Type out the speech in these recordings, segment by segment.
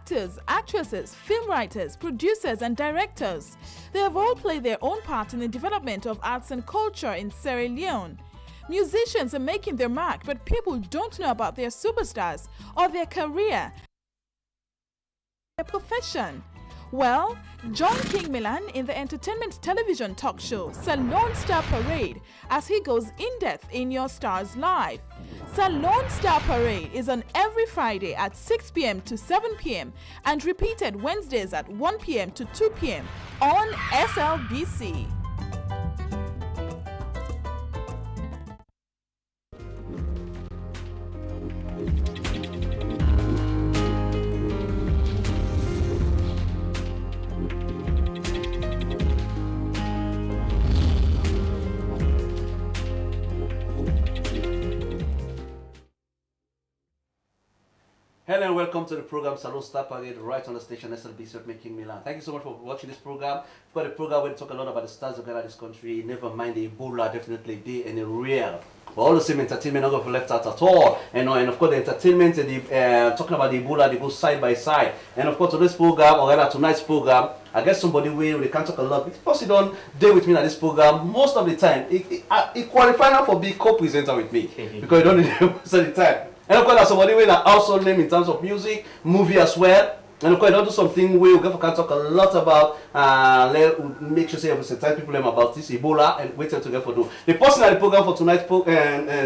actors, actresses, film writers, producers, and directors. They have all played their own part in the development of arts and culture in Sierra Leone. Musicians are making their mark, but people don't know about their superstars or their career, their profession. Well, join King Millan in the entertainment television talk show Salon Star Parade as he goes in-depth in your star's life. Salon Star Parade is on every Friday at 6 p.m. to 7 p.m. and repeated Wednesdays at 1 p.m. to 2 p.m. on SLBC. Hello and welcome to the program Salon Star Parade right on the station SLBC of Making Millan. Thank you so much for watching this program. We've got a program where we talk a lot about the stars of Ghana, this country. Never mind the Ebola, definitely they and the real. But all the same entertainment, not going to be left out at all. And of course the entertainment and the talking about the Ebola, they go side by side. And of course today's program, or rather tonight's program, I guess somebody will they can't talk a lot. Because you don't deal with me at this program most of the time. It qualifies now for being co-presenter with me because you don't need it most of the time. And of course, there's somebody with an household name in terms of music, movie as well. And of course, I don't do something where we can talk a lot about, make sure say sensitize people about this Ebola and wait till to get for do. The person at the program for tonight's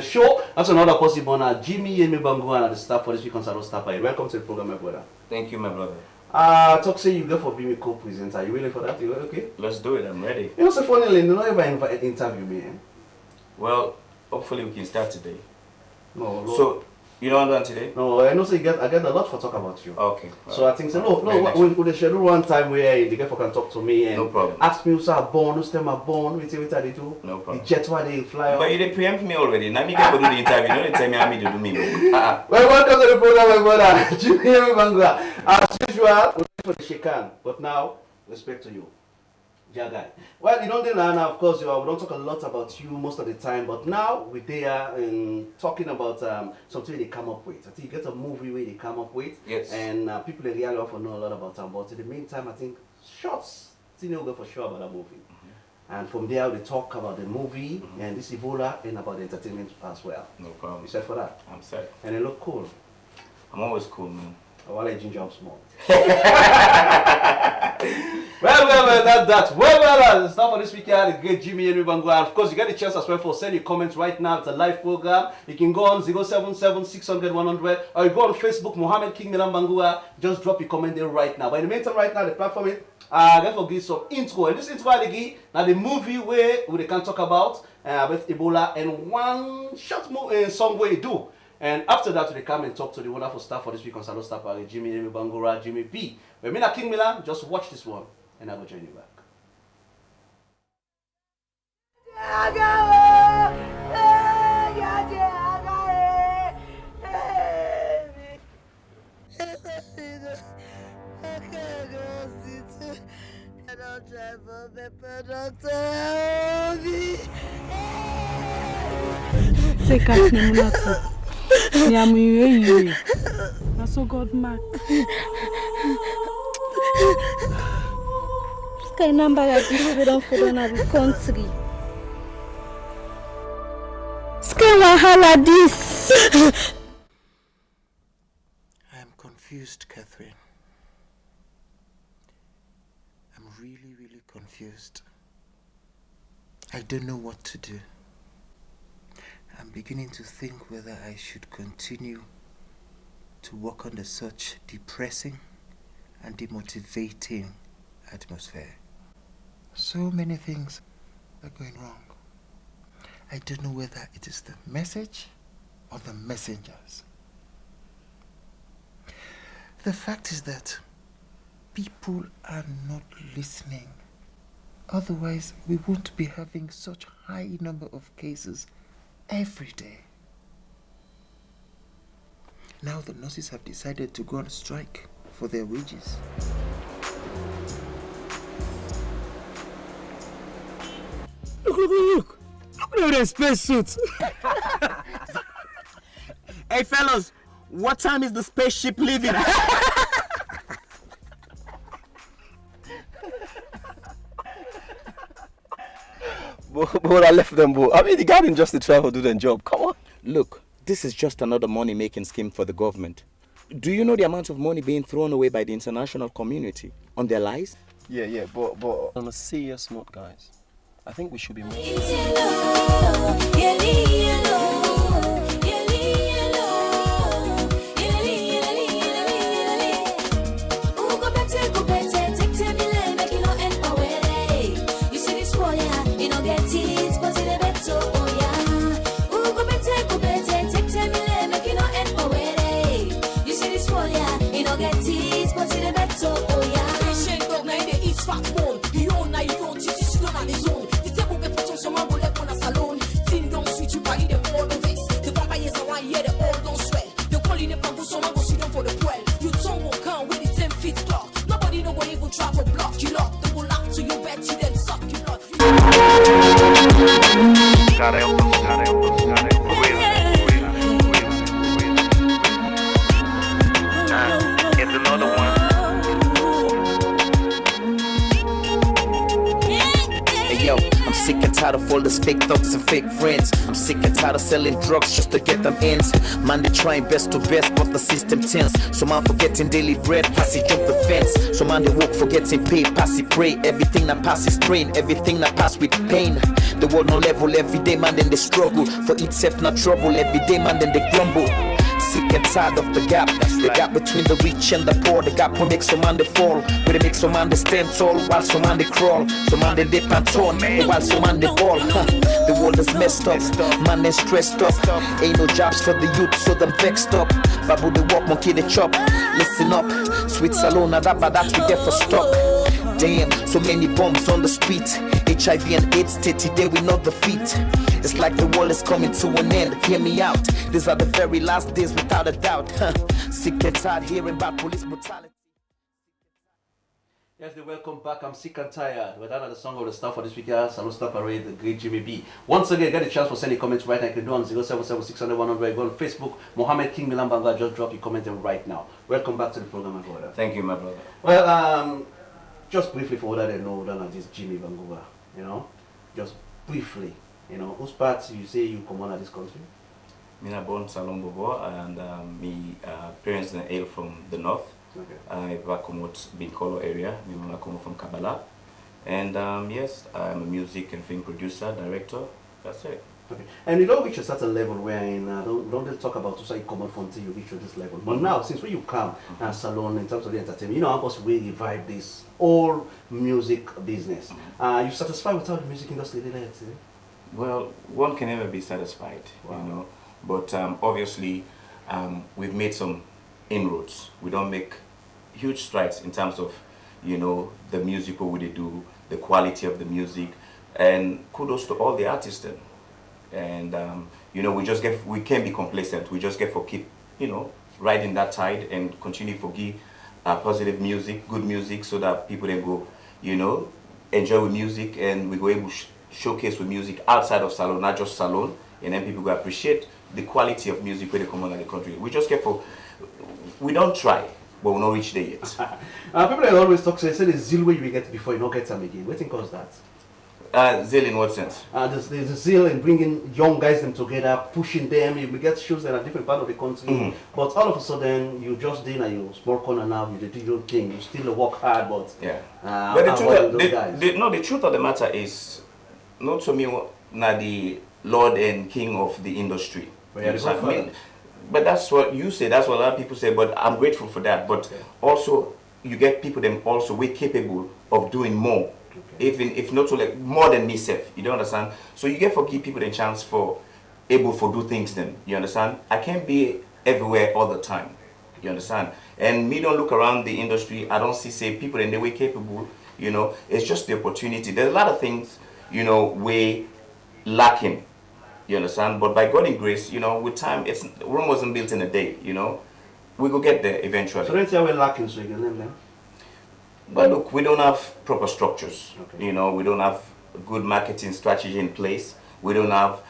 show, that's another person, Jimmy Yanni Bangura and the staff for this week on Salon Star Parade. Welcome to the program, my brother. Thank you, my brother. Talk say you go for being a co-presenter. Are you ready for that? You okay? Let's do it. I'm ready. You know, so funny, you don't ever interview me. Eh? Well, hopefully we can start today. No, so. You don't want today? No, I know. So I get a lot for talk about you. Okay. So I think we schedule one time where the girl can talk to me and no problem. Ask me who's born, who's them are born, what they do. No problem. The jet why they fly. But you did preempt me already. Now me get to do the interview. Don't tell me how me to do me. Well, welcome to the program, my brother. Jimmy Yanni Bangura. As usual, we wait for the shakan, but now respect to you. Yeah, guy. Well, you don't know now, of course, we don't talk a lot about you most of the time, but now we're there talking about something they come up with. I think you get a movie where they come up with, yes, and people in reality often know a lot about them, but in the meantime, I think shots, you know, go for sure about that movie. And from there, they talk about the movie and this Ebola and about the entertainment as well. No problem. You set for that? I'm set. And they look cool. I'm always cool, man. I want to ginger up small. Well, it's time for this weekend. The great Jimmy Yanni Bangura. Of course, you get the chance as well for send your comments right now. It's a live program. You can go on 077 600 100 or you go on Facebook, Mohammed King Millan Bangura. Just drop your comment there right now. But in the meantime, right now, the platform is going to give some intro. And this intro I give now the movie where they can talk about with Ebola and one short song where you do. And after that, they come and talk to the wonderful staff for this week on Salon Star Parade, Jimmy Yanni Bangura, Jimmy P. But me and King Millan, just watch this one, and I will join you back. Take out the yeah, that's so God, man. Sky number that we don't follow in our country. Sky wahala this. I am confused, Catherine. I'm really confused. I don't know what to do. I'm beginning to think whether I should continue to work under such depressing and demotivating atmosphere. So many things are going wrong. I don't know whether it is the message or the messengers. The fact is that people are not listening. Otherwise, we won't be having such high number of cases every day. Now the nurses have decided to go on strike for their wages. Look at the space suit. Hey fellas, what time is the spaceship leaving? But I left them, bro. I mean, the guy didn't just travel to do their job. Come on. Look, this is just another money-making scheme for the government. Do you know the amount of money being thrown away by the international community on their lies? Yeah, but on a serious note, guys, I think we should be more. It's another one. Hey yo, I'm sick and tired of all these fake thugs and fake friends. I'm sick and tired of selling drugs just to get them ends. Man, they trying best to best, but the system tense. So man forgetting daily bread, passy jump the fence. So man they walk forgetting paid, passy pray. Everything that passes strain, everything that pass with pain. The world no level, every day man then they struggle. For itself not trouble, every day man then they grumble. Sick and tired of the gap, the gap between the rich and the poor. The gap will make some man they fall, where they make some man they stand tall, while some man they crawl. Some man they dip and torn, while some man they fall. The world is messed up, man they stressed up. Ain't no jobs for the youth, so them vexed up. Babu they walk, monkey they chop. Listen up, sweet salon, that we get for stock. Damn, so many bombs on the street. HIV and AIDS, today we know the feet. It's like the world is coming to an end. Hear me out. These are the very last days without a doubt. Sick and tired hearing about police brutality. Yes, welcome back. I'm sick and tired. We're done at the song of the staff for this week. Salon Staff Parade, the great Jimmy B. Once again, get a chance for sending comments right now. You can do on 077-600-100. Go on Facebook. Mohammed King Millan Bangura, just drop your comment in right now. Welcome back to the program, my brother. Thank you, my brother. Well, just briefly for what I know, than this Jimmy Bangura, you know, just briefly, you know, whose parts you say you come on at this country? I'm born Salon Bobo, and my parents hail from the north. Okay. I come out Binkolo area. I come from Kabbalah, and yes, I'm a music and film producer, director. That's it. Okay. And you don't reach a certain level where don't they talk about to say come out until you reach this level. But now, since when you come Salon in terms of the entertainment, you know how much we revive this whole music business. You satisfied with how the music industry did it? Well, one can never be satisfied, you know. But obviously, we've made some inroads. We don't make huge strides in terms of, you know, the music what they do, the quality of the music, and kudos to all the artists then. And you know, we can't be complacent. We just get for keep, you know, riding that tide and continue to give positive music, good music, so that people then go, you know, enjoy with music, and we go able to showcase with music outside of Salon, not just Salon, and then people go appreciate the quality of music where they come on in the country. We just get for, we don't try, but we don't reach there yet. People always talk, say the zeal where you get before you don't get them again. What do you think cause that? Zeal in what sense? There's the zeal in bringing young guys them together, pushing them. You get shows in a different part of the country, but all of a sudden you just did and you small corner now. You do your thing. You still work hard, but yeah. But the truth of the matter is, not to me, not the Lord and King of the industry. But that's what you say. That's what a lot of people say. But I'm grateful for that. But also, you get people them also we're capable of doing more. Even if not to like more than myself, you don't understand. So you get for give people the chance for able to do things. Then you understand. I can't be everywhere all the time. You understand. And me don't look around the industry. I don't see say people in the way capable. You know, it's just the opportunity. There's a lot of things, you know, we lacking. You understand. But by God's grace, you know, with time, Rome wasn't built in a day. You know, we will get there eventually. So let's say we're lacking. So you can name them. But look, we don't have proper structures. Okay. You know, we don't have good marketing strategy in place. We don't have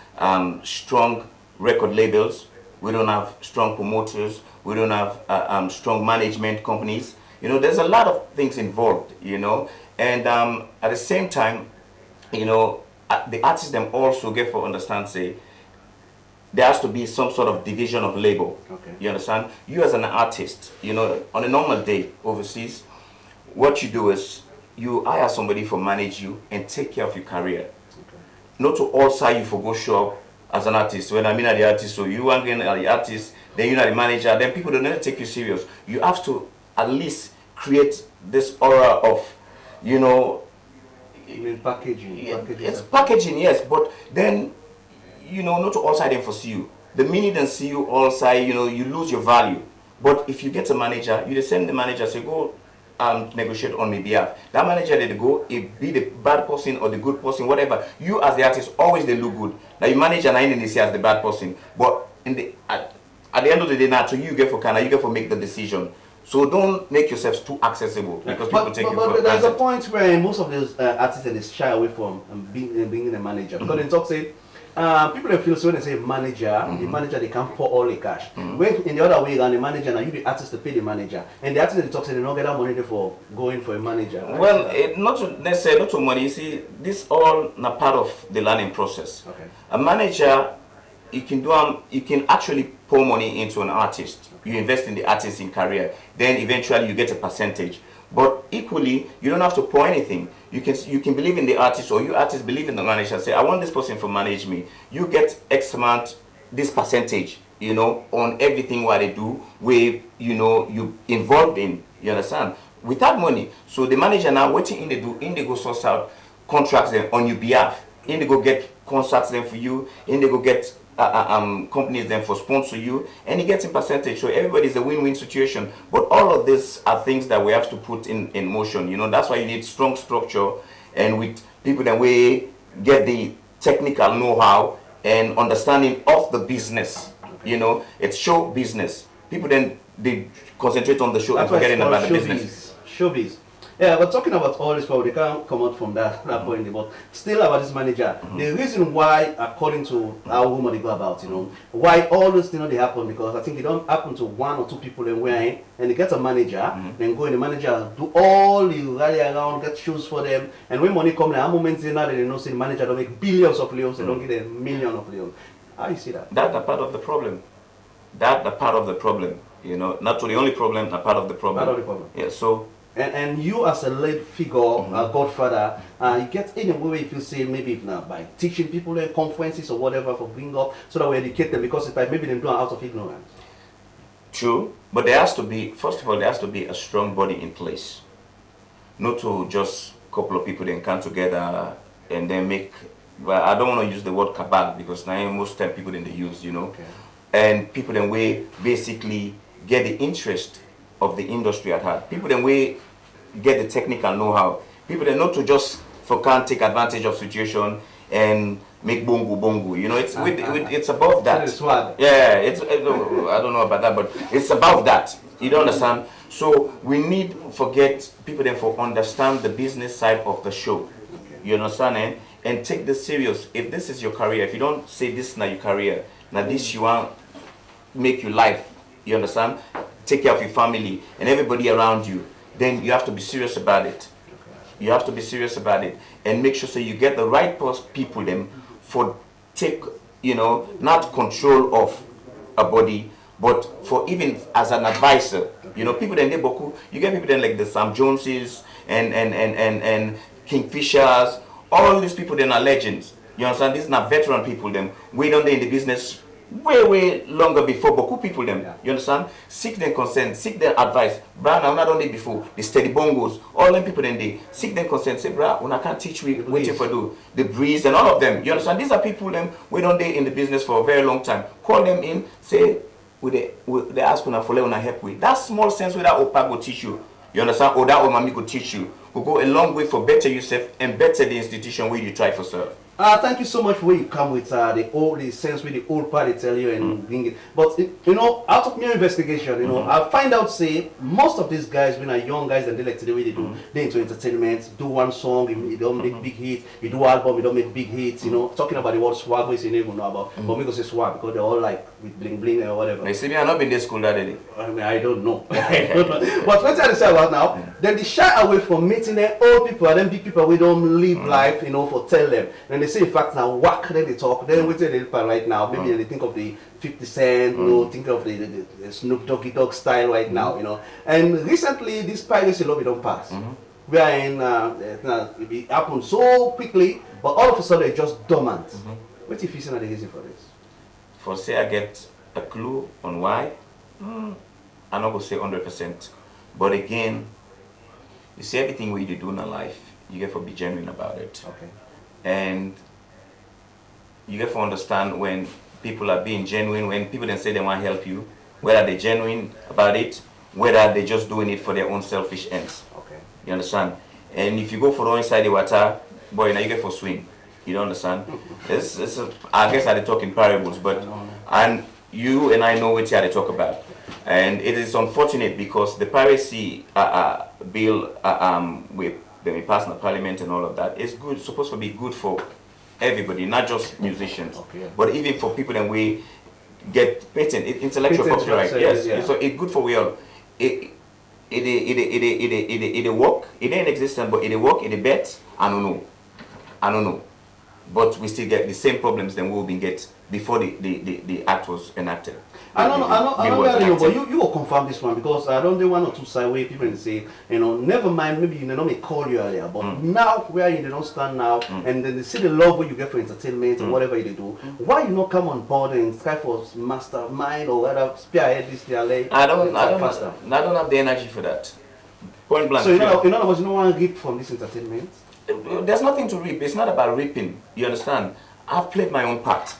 strong record labels. We don't have strong promoters. We don't have strong management companies. You know, there's a lot of things involved, you know. And at the same time, you know, the artists them also get for understand say there has to be some sort of division of labor. Okay. You understand? You as an artist, you know, on a normal day overseas, what you do is you hire somebody for manage you and take care of your career. Okay. Not to also you for go show up as an artist. When I mean the artist, so you are getting the artist, then you're the manager, then people don't never take you serious. You have to at least create this aura of, you know, packaging. It's packaging, yes, but then, you know, not to all side them for see you. The minute they see you all side, you know, you lose your value. But if you get a manager, you send the manager, say go negotiate on my behalf. That manager they go, it be the bad person or the good person, whatever. You as the artist always they look good. Now you manager and they see as the bad person. But in the at the end of the day, now you get for you get for make the decision. So don't make yourselves too accessible because people take you for granted. But there's a point where most of those artists they shy away from being a manager because they talk say people feel so when they say manager, the manager they can't pour all the cash. When in the other way around, the manager now you the artist to pay the manager, and the artist they talk say they don't get that money for going for a manager. Right? Well, not to necessarily not to money. You see, this all not part of the learning process. Okay. A manager, you can do you can actually pour money into an artist. You invest in the artist in career, then eventually you get a percentage. But equally, you don't have to pour anything. You can believe in the artist, or you artists believe in the manager. Say, I want this person to manage me. You get X amount, this percentage, you know, on everything what they do, where you know you involved in. You understand? Without money, so the manager now waiting in they do, in they go source out contracts them on your behalf. In they go get contracts them for you. In they go get companies then for sponsor you, and he gets a percentage. So everybody's a win-win situation. But all of these are things that we have to put in motion. You know, that's why you need strong structure, and with people that we get the technical know-how and understanding of the business. You know, it's show business. People then they concentrate on the show and forgetting about the business. Showbiz. Yeah, but talking about all this, probably they can't come out from that point. But still about this manager, the reason why, according to how women they go about, you know, why all this they happen, because I think it don't happen to one or two people in wearing, and they get a manager, then go in the manager do all the rally around, get shoes for them, and when money come, there are moments in that they know say the manager don't make billions of leos, they don't get a million of leos. How you see that? That's a part of the problem. That's a part of the problem. You know, not the only problem, a part of the problem. Part of the problem. Yeah. So. And you as a lead figure, a godfather, you get in a way if you say maybe if now by teaching people at conferences or whatever for bring up so that we educate them, because if maybe they do it out of ignorance. True, but there has to be, first of all, there has to be a strong body in place. Not to just a couple of people then come together and then make, well, I don't want to use the word cabal because now most time people then they use, you know. Okay. And people then we basically get the interest of the industry at heart. People then we get the technical know-how. People then not to just for can't take advantage of situation and make bongo. You know, it's it's above that. Yeah, it's I don't know about that, but it's above that. You don't understand? So we need forget people then for understand the business side of the show. You understand? Eh? And take this serious. If this is your career, if you don't say this is not your career, now this you want make your life. You understand? Take care of your family and everybody around you. Then you have to be serious about it. You have to be serious about it and make sure so you get the right people them for take, you know, not control of a body, but for even as an advisor. You know, people then they boku. You get people then like the Sam Joneses and Kingfishers. All these people then are legends. You understand? These are not veteran people them. We don't in the business way longer before Boku people them. Yeah. You understand? Seek their consent, seek their advice. Bra, now not only before the steady bongos, all them people then they seek their consent. Say, bra, when I can't teach we waiting for do the breeze and all of them. You understand? These are people them we don't they in the business for a very long time. Call them in, say they ask una for una help with. That small sense where that opa go teach you. You understand? Or that old mommy go teach you. Will go a long way for better yourself and better the institution where you try for serve. Thank you so much for you come with the sense with the old party tell you and bring it. But you know, out of my investigation, you know, I find out say most of these guys when are young guys and they like to the way they do, they into entertainment, do one song, you don't make big hits, you do album, you don't make big hits, you know, talking about the word swag which you never know about. But me go say swag because they're all like with bling bling or whatever. They see me, I not been in school that day. I mean, I don't know. But what I say about now, then they shy away from meeting their old people and then big people we don't live life, you know, for tell them. Then they say in fact now whack, then they talk, then we say right now, maybe they think of the 50 Cent, you know, think of the Snoop Doggy Dogg style right now, you know. And recently this piracy law don't pass. We are in it happened so quickly, but all of a sudden it's just dormant. What if you see the reason for this? For say I get a clue on why, I'm not gonna say 100%. But again, you see everything we do in our life, you get to be genuine about it. Okay. And you get to understand when people are being genuine, when people then say they want to help you, whether they're genuine about it, whether they're just doing it for their own selfish ends. Okay. You understand? And if you go for the inside the water, boy, now you get for swim. You don't understand? I guess I they talk in parables, but and you and I know what they talk about. And it is unfortunate because the piracy bill with the passed in the parliament and all of that is good, supposed to be good for everybody, not just musicians, but even for people that we get patent, intellectual copyright. Yes, yeah. So it's good for we all. It work. It ain't existent, but it work. It bet. I don't know. But we still get the same problems than we've been get before the act was enacted. I don't know, but you will confirm this one because I don't do one or two side way people say, you know, never mind, maybe they don't call you earlier, but now where you don't stand now, and then they see the love what you get for entertainment and whatever you do. Why you not come on board and try for mastermind or whether spearhead this LA? I don't have the energy for that. Point blank. So you know, no one reap from this entertainment. There's nothing to reap. It's not about reaping. You understand? I've played my own part.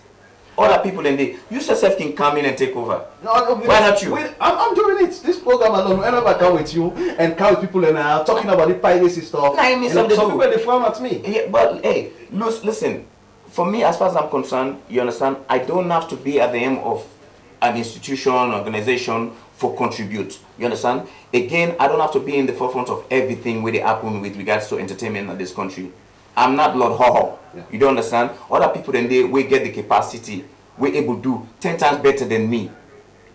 Other people in the you yourself can come in and take over. No, why not you? I'm doing it. This program alone. Whenever I come with you and come with people and talking about the piracy stuff. Some people they frown at me. Yeah, but hey, listen. For me, as far as I'm concerned, you understand, I don't have to be at the aim of an institution, organization for contribute. You understand? Again, I don't have to be in the forefront of everything where they happen with regards to entertainment in this country. I'm not Lord Ho-Ho. Yeah. You don't understand? Other people then they will get the capacity, we're able to do 10 times better than me.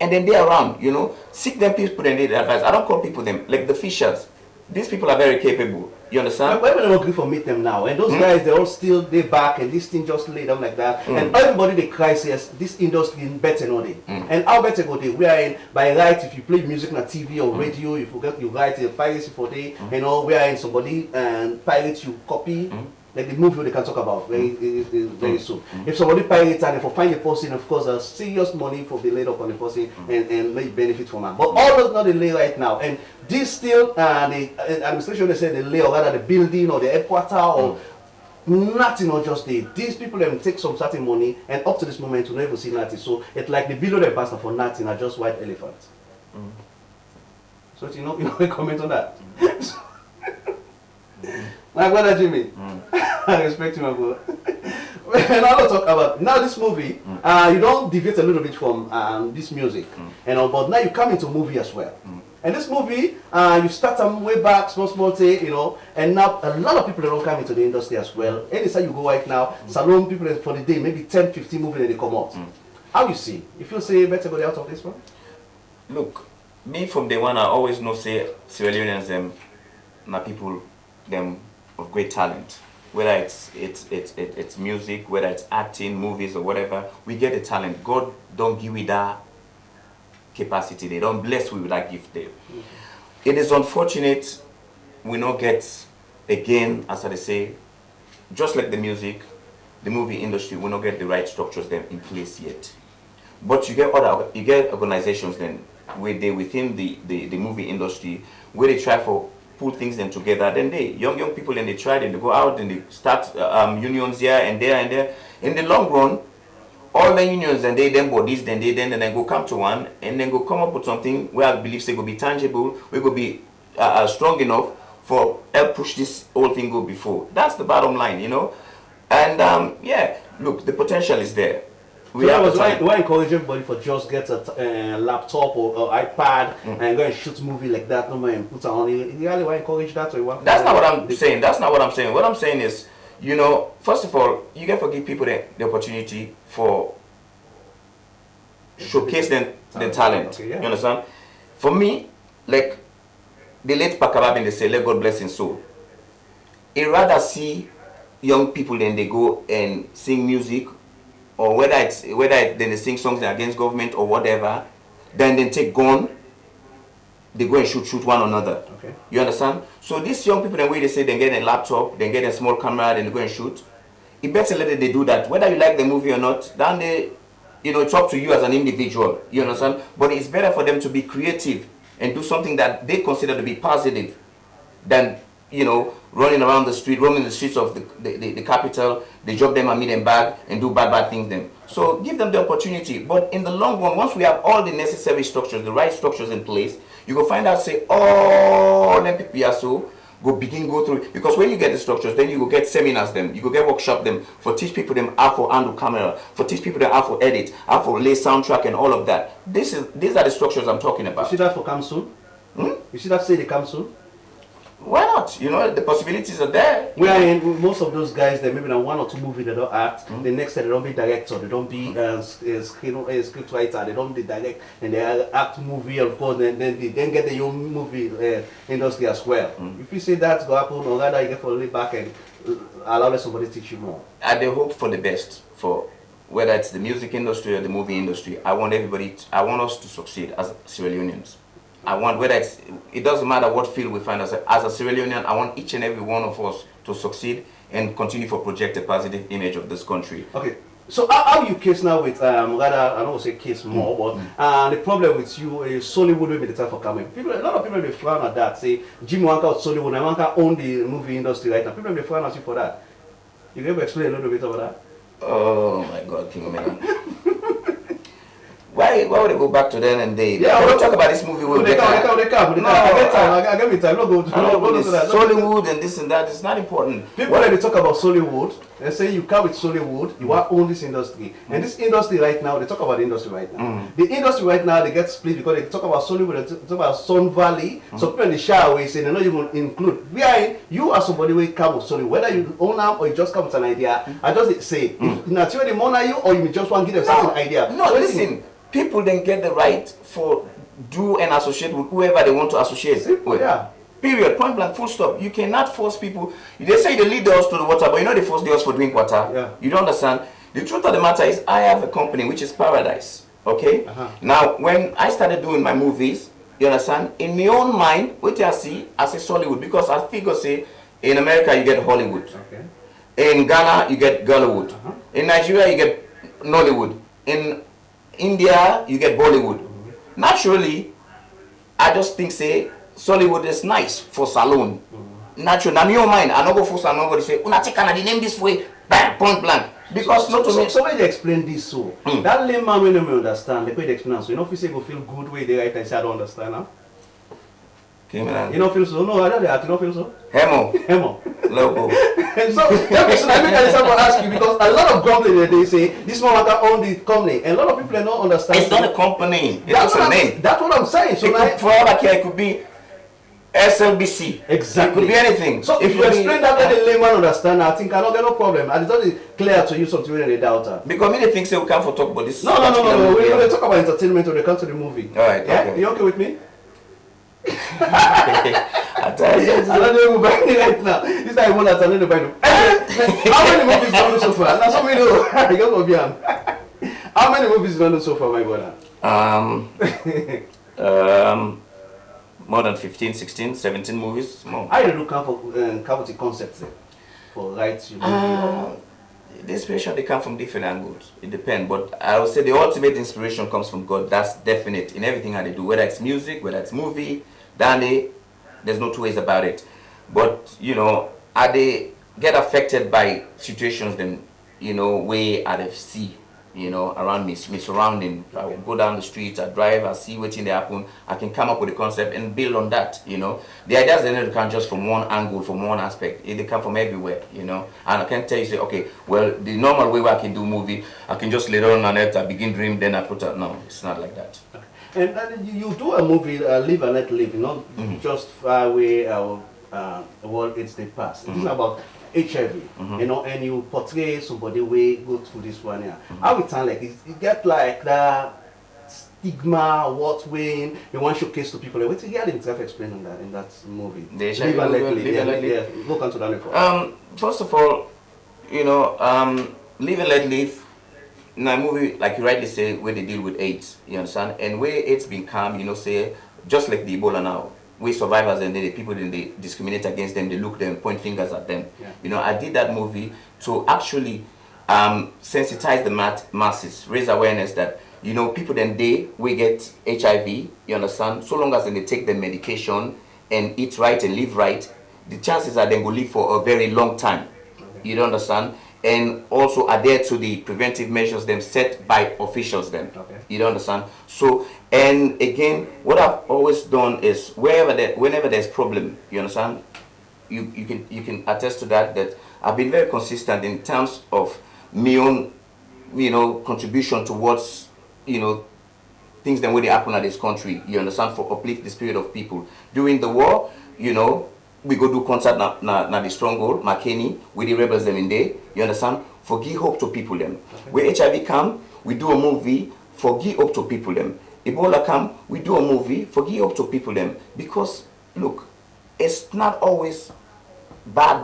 And then they're around, you know. Seek them people and they advise. I don't call people them like the fishers. These people are very capable. You understand? Why would I agree for meet them now? And those guys, they're all still back and this thing just lay down like that. And everybody they cry says this industry is better than they. And how better go they? We are in by right if you play music on TV or radio, you forget you write a piracy for day, you know, we are in somebody and pirate you copy. Like the movie they can talk about very soon. If somebody pirates and if find a person, of course, there's serious money for the laid up on the person and make benefit from that. But all those not the lay right now. And this still, the administration they say the lay or rather the building or the headquarter or nothing or just these people them take some certain money and up to this moment we never see nothing. So it's like the below the bastard for nothing are just white elephants. So you know comment on that. My brother Jimmy, I respect you, my brother. And I want to talk about now this movie. You don't deviate a little bit from this music, you know, but now you come into movie as well. And this movie, you start them way back, small thing, you know, and now a lot of people don't come into the industry as well. Anytime you go right now, salon people for the day, maybe 10, 15 movies that they come out. How you see? You feel say better go out of this one? Look, me from day one, I always know say Sierra Leoneans them, my people, them of great talent. Whether it's music, whether it's acting, movies or whatever, we get the talent. God don't give you that capacity. They don't bless we with that gift there. It is unfortunate we not get again, as I say, just like the music, the movie industry, we not get the right structures them in place yet. But you get organizations then where they within the movie industry where they try for pull things them together. Then they young people and they try and they go out and they start unions here and there and there. In the long run, all the unions and they then bodies then go come to one and then go come up with something where I believe they go be tangible, we go be strong enough for help push this whole thing go before. That's the bottom line, you know. And yeah, look, the potential is there. We encourage everybody for just get a laptop or iPad and go and shoot movie like that. No man, put on it. You really want to encourage that, or you want? That's not what I'm saying. That's not what I'm saying. What I'm saying is, you know, first of all, you get to give people the opportunity for showcase the talent. Okay, yeah. You understand? For me, like the late Pakababin, they say, let God bless his soul. He rather see young people then they go and sing music, or whether then they sing songs against government or whatever, then they take gun, they go and shoot one another. Okay. You understand? So these young people, the way they say they get a laptop, they get a small camera, then they go and shoot. It better let they do that. Whether you like the movie or not, then they, it's up to you as an individual. You understand? But it's better for them to be creative and do something that they consider to be positive than, running around the street, roaming the streets of the capital. They drop them and meet them back and do bad things them. So give them the opportunity. But in the long run, once we have all the necessary structures, the right structures in place, you go find out, say, oh, them people are so, go through. Because when you get the structures, then you go get seminars them, you go get workshop them, for teach people them how to handle camera, for teach people them how to edit, how to lay soundtrack and all of that. These are the structures I'm talking about. You see that for come soon? You see that say they come soon? Why not? The possibilities are there. Most of those guys, they maybe one or two movies they don't act. The next time they don't be director, they don't be script writer, they don't be direct, and they act movie, of course. Then they then get the own movie industry as well. If you say that's going to happen, or rather you get for lay back and allow somebody to teach you more. I hope for the best for whether it's the music industry or the movie industry. I want us to succeed as Sierra Leoneans. I want, it doesn't matter what field we find ourselves. As a Sierra Leonean, I want each and every one of us to succeed and continue to project a positive image of this country. Okay, so how you case now with, rather, I don't want to say case more, but the problem with you is Sollywood will be the time for coming. A lot of people may frown at that, say, Jimmy Wanka or Sollywood, and Wanka own the movie industry right now. People may frown at you for that. You can explain a little bit about that? Oh my God, King Millan. Why would they go back to then and they? Yeah, we'll talk about this movie. They come. I get me time. Go to that. Sollywood and this and that. It's not important. People when they talk about Sollywood, they say you come with Sollywood, you want to own this industry. And this industry right now, they talk about the industry right now. The industry right now, they get split because they talk about Sollywood, they talk about Sun Valley. So people in the shy away say they don't even include. You are somebody who come with Sollywood, whether you own them or you just come with an idea. I just say, naturally money you or you just want to give them something idea. No, so listen. People then get the right for do and associate with whoever they want to associate with. Yeah. Period. Point blank. Full stop. You cannot force people. They say they lead the horse to the water, but they force the horse for drink water. Yeah. You don't understand. The truth of the matter is, I have a company which is Paradise. Okay. Now, when I started doing my movies, you understand, in my own mind, what I see, I say Sollywood, because I figure say in America you get Hollywood. Okay. In Ghana you get Gollywood. In Nigeria you get Nollywood. In India, you get Bollywood. Naturally, I just think say Sollywood is nice for salon. Naturally, in your mind, I don't go for salon. Nobody say, "Una take the name this way." Bam, point blank. Because so when they explain this, that layman will not understand. The way they explain, so you know, if you say go feel good way they write and say I don't understand now. You don't feel so? No, I don't feel so. Hemo. Logo. And so I make an example ask you because a lot of companies they say this one can own the company, and a lot of people don't understand. It's not a company. It's a name. That's what I'm saying. So for all I care, it could be Slbc. Exactly. It could be anything. So if you explain that, let the layman understand. I think I don't get no problem. And it's only clear to you something when they doubt. Because many things say we can't talk about this. No. We talk about entertainment when they come to the movie. All right. Yeah. Okay. You okay with me? I tell you, I don't know right now. This is one that's another by how many movies done so far? Now some know. How many movies done so far, my brother? More than 15, 16, 17 movies. More. I don't come for the concepts for rights. The inspiration they come from different angles. It depends, but I would say the ultimate inspiration comes from God. That's definite in everything that they do, whether it's music, whether it's movie. There's no two ways about it. But are they get affected by situations then way out of sea, around me surrounding. I will go down the street, I drive, I see what's in the happen, I can come up with a concept and build on that, The ideas they come just from one angle, from one aspect. They come from everywhere, And I can't tell you, say, okay, well, the normal way I can do movie, I can just lay down on it, I begin dream, then I put out. No, it's not like that. And you do a movie, Live and Let Live, just far away, world it's the past. It's about HIV, and you portray somebody way go through this one here. How it sound like it get like that stigma, what way you want to showcase to people. What you get himself explain on that in that movie? Live and Let Live. Yeah. Look onto that. First of all, Live and Let Live. In a movie, like you rightly say, where they deal with AIDS, you understand, and where it's been calm, say, just like the Ebola now, where survivors and the people, they discriminate against them, they look them, point fingers at them. Yeah. I did that movie to actually sensitize the masses, raise awareness that, people then we get HIV, you understand, so long as they take the medication and eat right and live right, the chances are they will live for a very long time. Okay. You don't understand? And also adhere to the preventive measures them set by officials then. Okay. You don't understand? So, and again, what I've always done is whenever there's problem, you understand? You can attest to that I've been very consistent in terms of my own, contribution towards, things that really happen at this country, you understand, for uplift the spirit of people. During the war, we go do concert na the stronghold, Makeni, with the rebels them in there, you understand? For give hope to people them. Okay. Where HIV come, we do a movie for give hope to people them. Ebola come, we do a movie for give hope to people them. Because, look, it's not always bad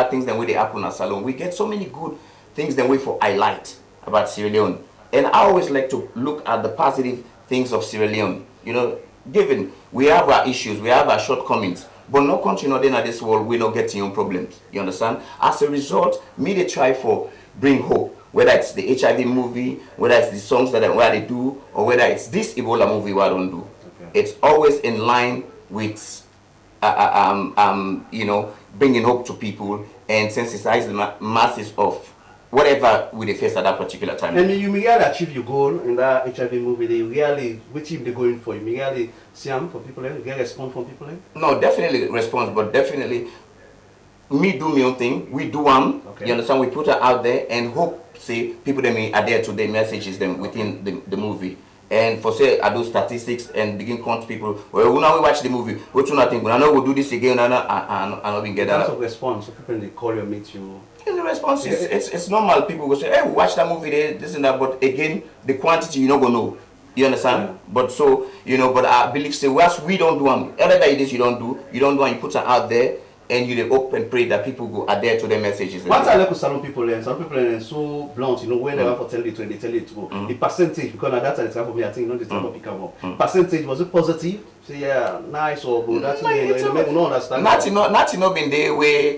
things that way they happen at Salon. We get so many good things that way for highlight about Sierra Leone. And I always like to look at the positive things of Sierra Leone. Given we have our issues, we have our shortcomings, but no country not in this world we not getting your problems. You understand? As a result, me they try for bring hope. Whether it's the HIV movie, whether it's the songs that where they do, or whether it's this Ebola movie where I don't do. Okay. It's always in line with bringing hope to people and sensitize the masses of whatever we face at that particular time. And you really achieve your goal in that HIV movie. They really, which team they going for? You really see them for people? You get response from people? No, definitely response, but definitely me do my own thing. We do one. Okay. You understand? We put it out there and hope say people that may adhere to the messages them within the movie. And for say I do statistics and begin count people. Well, when we watch the movie, what do you think? When I know we'll do this again, I not get that. Lots of response. So people they call you, meet you. The response is it's normal. People will say, hey, watch that movie, this and that. But again, the quantity you're not gonna know. You understand? Yeah. But so but I believe say once we don't do them, everybody this you don't do, and you put it out there. And you hope and pray that people go adhere to their messages. Once I like with some people are so blunt, when they want to tell you to, they tell you to go. The percentage, because at that time, for me, I think the time will become up. Percentage, was it positive? Say, yeah, nice or good. That's me, no understand. Nothing not been there where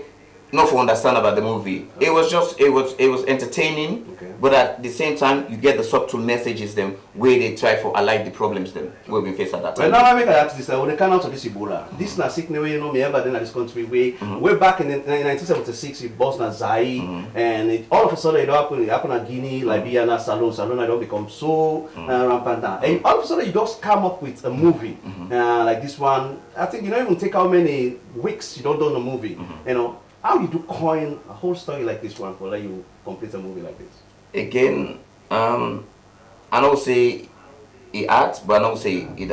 not for understand about the movie. Okay. It was entertaining, okay. But at the same time you get the subtle messages them where they try for alike the problems them we've been faced at that time. Well, now I make ask this when they come out of this Ebola. This na sickness way me ever done in this country way back in 1976 it burst na Zaire and all of a sudden it happened at Guinea, Liberia, na Salon I don't become so rampant now. And all of a sudden you just come up with a movie like this one. I think you don't even take how many weeks you don't do a movie. How you do coin a whole story like this one for let you complete a movie like this? Again, I don't say it art, but I don't say it's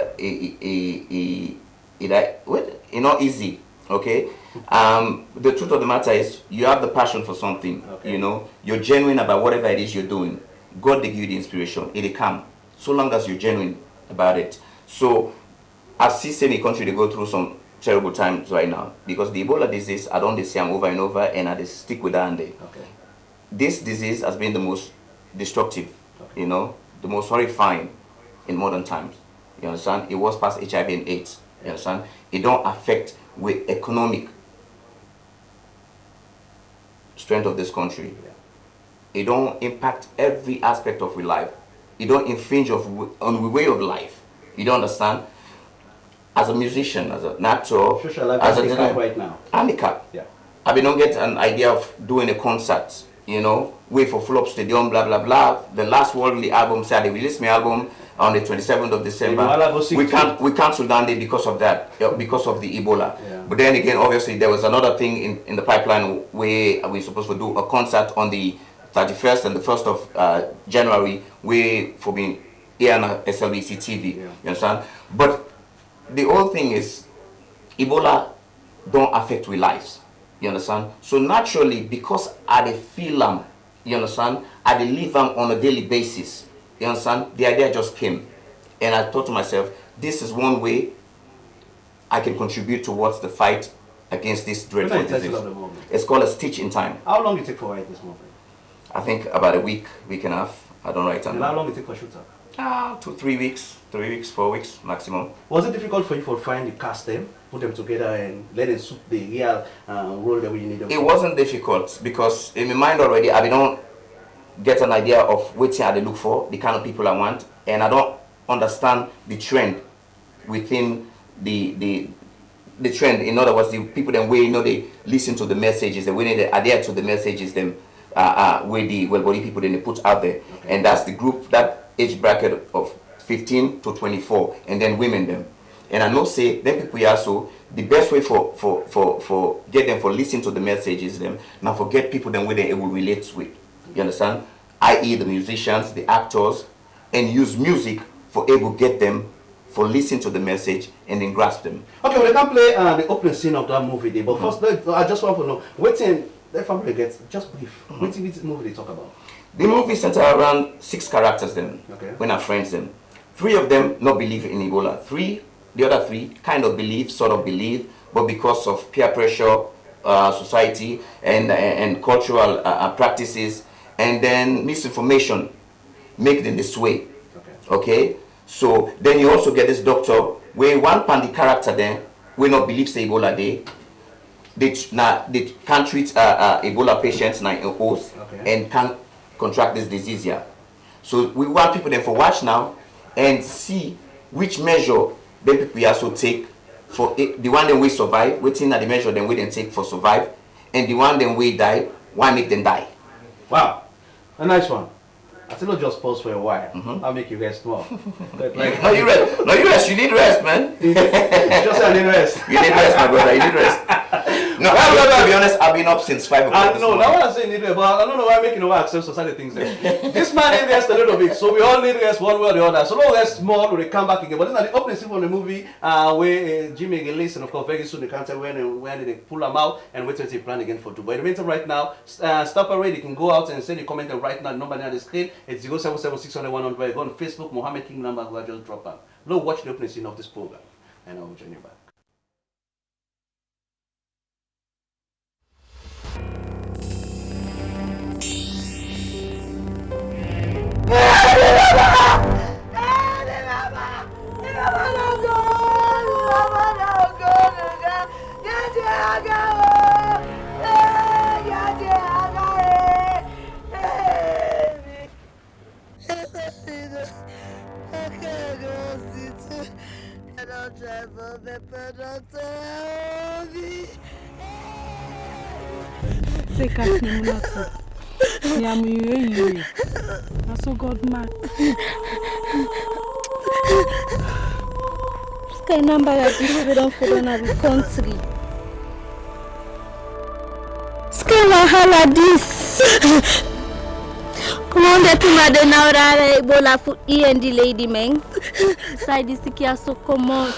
not easy. Okay. The truth of the matter is you have the passion for something. Okay. You're genuine about whatever it is you're doing. God will give you the inspiration. It'll come so long as you're genuine about it. So I see any country they go through some terrible times right now because the Ebola disease I don't see them over and over and I just stick with that and this disease has been the most destructive, the most horrifying in modern times. You understand? It was past HIV and AIDS. You understand? It don't affect with economic strength of this country. It don't impact every aspect of your life. It don't infringe on the way of life. You don't understand? As a musician, as an actor, as a right now. Handicap. Yeah. I mean, don't get an idea of doing a concert, wait for full up stadium, blah blah blah. The last worldly album said they released my album on the 27th of December. We canceled down there because of that, because of the Ebola. Yeah. But then again, obviously there was another thing in the pipeline where we're supposed to do a concert on the 31st and the 1st of January, where for being here on Slbc TV. Yeah. You understand? But the whole thing is, Ebola don't affect with lives. You understand? So naturally, because I feel them, you understand, I live them on a daily basis. You understand? The idea just came. And I thought to myself, this is one way I can contribute towards the fight against this dreadful What's the disease. title of the movie? It's called A Stitch in Time. How long did it take for write this movie? I think about a week and a half. I don't write And how long did it take for shooter? 3 weeks, 4 weeks maximum. Was it difficult for you to find the cast them, put them together, and let it suit the real role that we need them? It wasn't difficult because in my mind already, I don't get an idea of what I look for, the kind of people I want, and I don't understand the trend within the trend. In other words, the people that way they listen to the messages, the way they adhere to the messages, them with the well-bodied people then they put out there, and that's the group, that age bracket of 15 to 24, and then women them. And I know say them people also the best way for get them for listen to the messages them now forget people them where they will relate with. You understand? I.e. the musicians, the actors, and use music for able get them for listen to the message and then grasp them. Okay, well, they can play the opening scene of that movie there, but first I just want to know waiting the family gets just brief. Which movie they talk about? The movie center around 6 characters then. Okay. When I friends them. 3 of them not believe in Ebola. The other 3 kind of believe, sort of believe, but because of peer pressure, society, and cultural practices, and then misinformation, make them this way. Okay. So then you also get this doctor where one pandy character then we not believe say Ebola they can't treat Ebola patients now in host and can't contract this disease here. So we want people then for watch now and see which measure then people also take for it, the one that we survive, waiting at the measure then we then take for survive, and the one then we die, why make them die? Wow, a nice one. I still not just pause for a while. I'll make you rest more. Like, no, you rest. No, you rest. You need rest, man. Just I need rest. You need rest, my brother. You need rest. No, to be honest, I've been up since 5 o'clock. I know. That one I say need rest, but I don't know why making over accept society things there. This man need rest a little bit, so we all need rest one way or the other. So no rest more, we come back again. But this is the opening scene from the movie where Jimmy released, and of course very soon they can't tell when they pull them out and wait till they plan again for Dubai. In the meantime, right now, stop already. You can go out and send your comment right now. The number on the screen. It's 077-600-100. Go on Facebook, Mohammed King number. Go just drop out. Now watch the opening scene of this program, and I will join you back. Take us Nimunatu. Yamu, I so God mad. Sky number like this we don't follow na the country. Sky wahala this. Come on, get to my now that Ebola for E and the lady man. Side this kia so come on.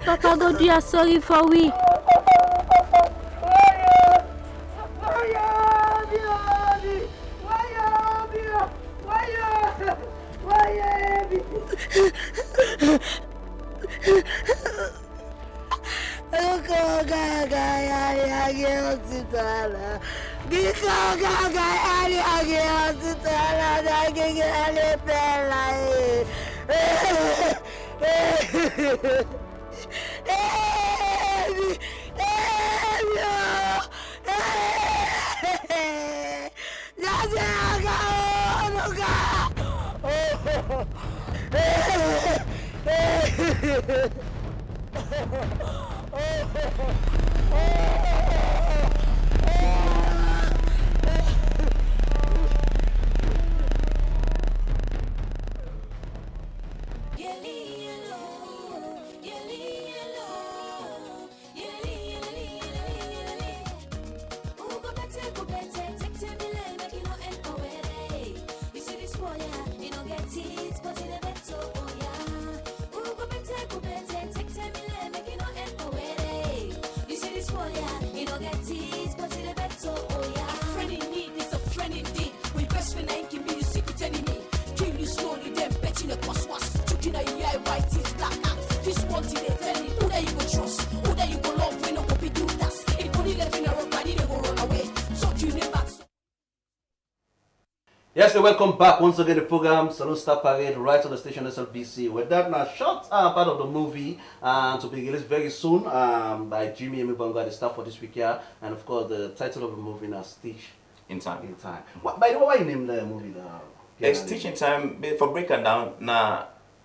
Papa God, you are sorry for we. Yes, welcome back once again to the program Salute Star Parade right on the station SLBC. We're done now. Short part of the movie to be released very soon by Jimmy Yanni Bangura, the star for this week here, and of course the title of the movie now Stitch in Time. In Time. By the way, why you named the movie? Stitch in Time, for breaking down,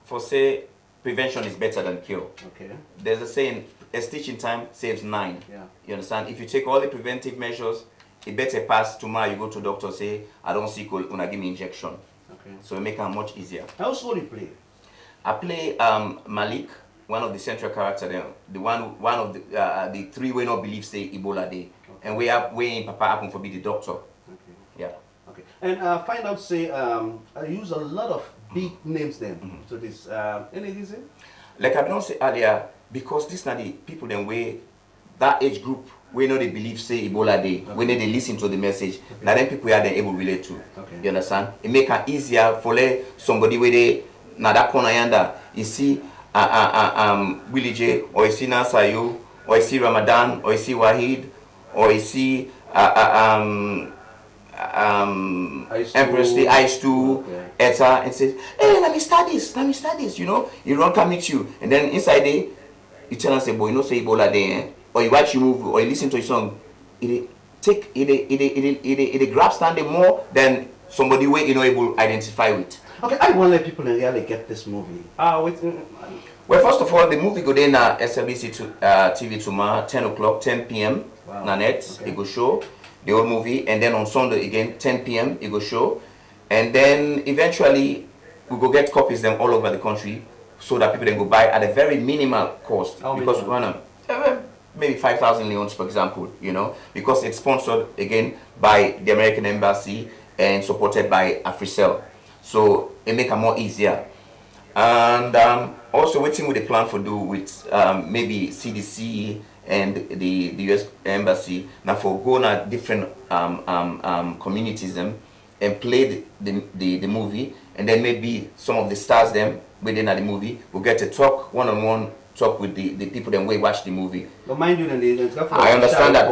for say prevention is better than cure. Okay. There's a saying, a stitch in time saves 9. Yeah. You understand? If you take all the preventive measures, it better pass tomorrow you go to doctor say, I don't see cold, give me injection. Okay. So it make it much easier. How role you play? I play Malik, one of the central characters there. The one of the 3 we not believe say Ebola Day. Okay. And we in Papa happen for be the doctor. Okay. Yeah. Okay. And find out say I use a lot of big names then to this any reason? Like I don't say earlier, because this not the people then way that age group we know they believe say Ebola Day, when they listen to the message, now then people are then able to relate to. Okay. You understand? It make it easier for somebody where they now that corner yonder, you see Willie J, or you see Nasayo, or you see Ramadan, or you see Wahid, or you see Empress the Ice 2, Eta, and says, hey, let me start this, you know, you don't come meet you, and then inside there, you tell us, boy, you know, say Ebola Day, eh? Or you watch your movie, or you listen to a song, it grabs standing more than somebody where you know able to identify with. Okay, I want to let people really get this movie. Well, first of all, the movie go there na SLBC TV tomorrow, 10 o'clock, 10 p.m. Wow. Na net, it go show the whole movie, and then on Sunday again, 10 p.m. it go show, and then eventually we go get copies them all over the country, so that people then go buy at a very minimal cost. Because we wanna maybe 5,000 leons, for example, you know, because it's sponsored again by the American Embassy and supported by AfriCell. So it make it more easier. And also waiting with the plan for do with maybe CDC and the US Embassy now for go to different communities them and play the movie, and then maybe some of the stars them within the movie will get to talk one-on-one talk with the people then we watch the movie. But mind you, I understand that,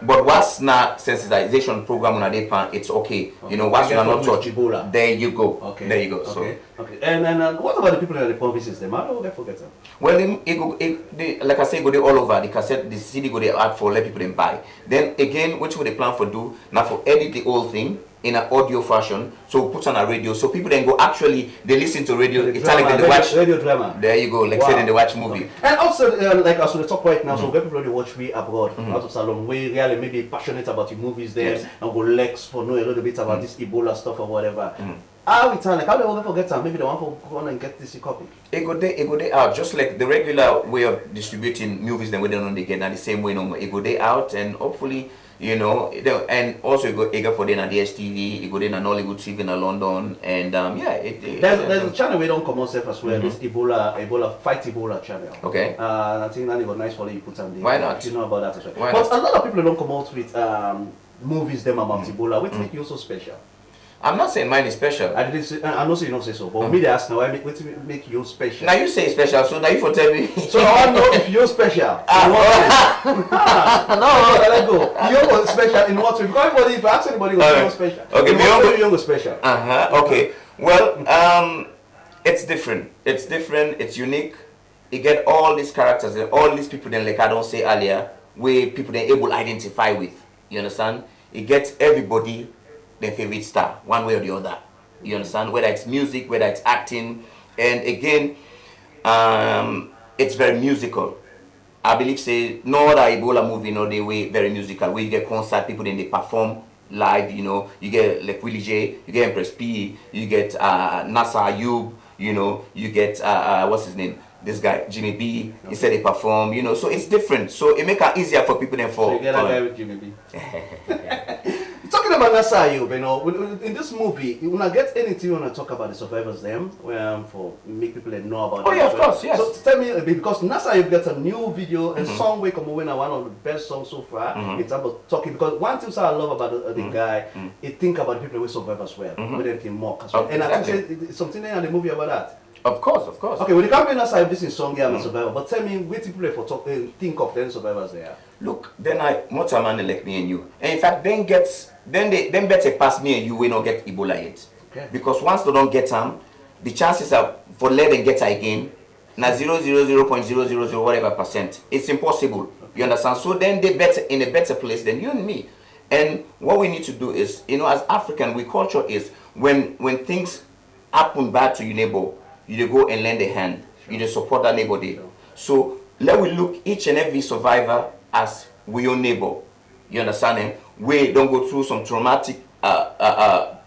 but what's not sensitization program on a pan, it's okay. You know, what's not touch. There you go. Okay. There you go. Okay. So. Okay. And what about the people that the provinces? Them, how do they forget them? Well, like I say, go there all over. The cassette, the CD go there out for let people then buy. Then again, what would they plan for do now for edit the whole thing in an audio fashion, so put on a radio, so people then go actually they listen to radio. It's like they watch radio drama. There you go, like say they watch movie. Okay. And also like as we talk right now, so when people they watch we abroad out of Salon, we really maybe passionate about the movies there and go Lex for know a little bit about this Ebola stuff or whatever. How we turn like how they will forget some maybe they want to go on and get this copy. It go there out just like the regular way of distributing movies. Then we don't know they get the same way no more. It go there out and hopefully. You know, and also you go for the DSTV, you go there on Hollywood TV in London, and there's a channel we don't come on as well. This Ebola Fight Ebola channel. Okay. I think that was nice for you put on there. Why not? You know about that as well. Why but not? A lot of people don't come out with movies them about Ebola. What make you so special? I'm not saying mine is special. I didn't say, I know you don't say so, but me they ask now, what make you special? Now you say special, so now you for tell me. So I want to know if you're special. No, let go. You're special in what way? Because everybody, if I ask anybody, you're special. Okay, you're special. Okay. Well, it's different. It's different. It's unique. You get all these characters and all these people. Then, like I don't say earlier, where people then able to identify with. You understand? It gets everybody their favorite star, one way or the other. You understand? Whether it's music, whether it's acting, and again, it's very musical. I believe say no other Ebola movie, no they way very musical. Where you get concert people, then they perform live. You know, you get like Willie J, you get Empress P, you get Nasa Ayub. You know, you get what's his name? This guy Jimmy B. Okay. He said they perform. You know, so it's different. So it make it easier for people than for. So you get a guy with Jimmy B. Talking about Nasa Ayub, you know, in this movie, you wanna get anything you wanna talk about the survivors them, for make people know about. Oh yeah, of course, yes. So tell me, because Nasa Ayub gets a new video, a song we come away now one of the best songs so far. It's about talking because one thing I love about the guy, he think about people who survive as well, with them mock as well. And I think it's something in the movie about that. Of course, of course. Okay, when you come in outside, this is song, I'm a survivor. But tell me, where people for talk, think of then survivors there? Look, then much a man like me and you. And in fact, then better pass me and you will not get Ebola yet. Okay. Because once they don't get them, the chances are for let them get her again, now 0.000 whatever percent. It's impossible. Okay. You understand? So then they better in a better place than you and me. And what we need to do is, you know, as African, we culture is when things happen bad to your neighbor, you go and lend a hand. Sure. You just support that neighbor there. Sure. So let we look each and every survivor as we your neighbor. You understand? And we don't go through some traumatic